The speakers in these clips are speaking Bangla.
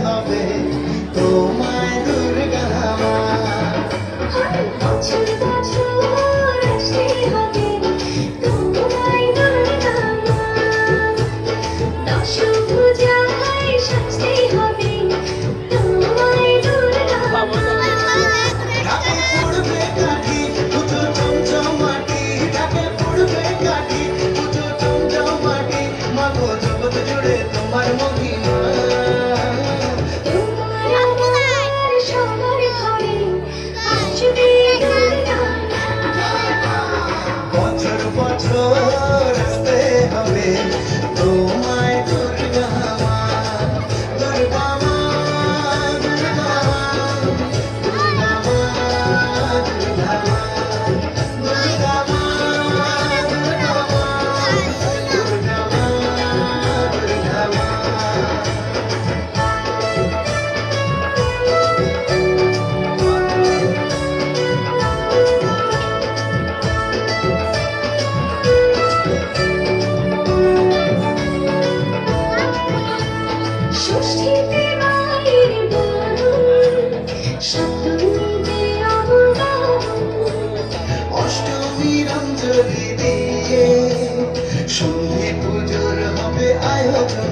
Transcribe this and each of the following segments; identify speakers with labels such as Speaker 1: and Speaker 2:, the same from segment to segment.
Speaker 1: হবে তোমায় দুর্গা মা।
Speaker 2: বছর বছর আসতে হবে তোমায় দুর্গা মা। দশভুজায় সাজতে হবে তোমায় দুর্গা মা।
Speaker 1: ঢাকে পড়বে কাঠি পুজো চমচমাটি, ঢাকে পড়বে কাঠি পুজো চমচমাটি, মাগো জগৎ জুড়ে তোমার মহিমা।
Speaker 2: তোমার আমার সবার ঘরে আসবে দুর্গা মা।
Speaker 1: বছর বছর আসতে হবে তোমায় দুর্গা মা। দুর্গা মা, দুর্গা মা, দুর্গা মা, দুর্গা মা, দুর্গা মা, দুর্গা মা, দুর্গা মা, দুর্গা মা।
Speaker 2: ষষ্ঠীতে মায়ের বরণ, সপ্তমীতে অবতারণ।
Speaker 1: অষ্টমীর অঞ্জলি দিয়ে সন্ধি পুজোর হবে আয়োজন।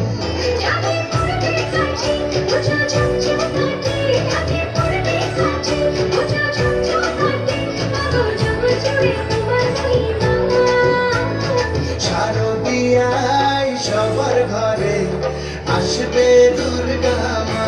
Speaker 2: ঢাকে পড়বে কাঠি পুজো চমচমাটি, ঢাকে পড়বে কাঠি পুজো চমচমাটি, মাগো জগৎ জুড়ে তোমার মহিমা।
Speaker 1: শারদীয়ায় সবার ঘরে আসবে দুর্গা মা।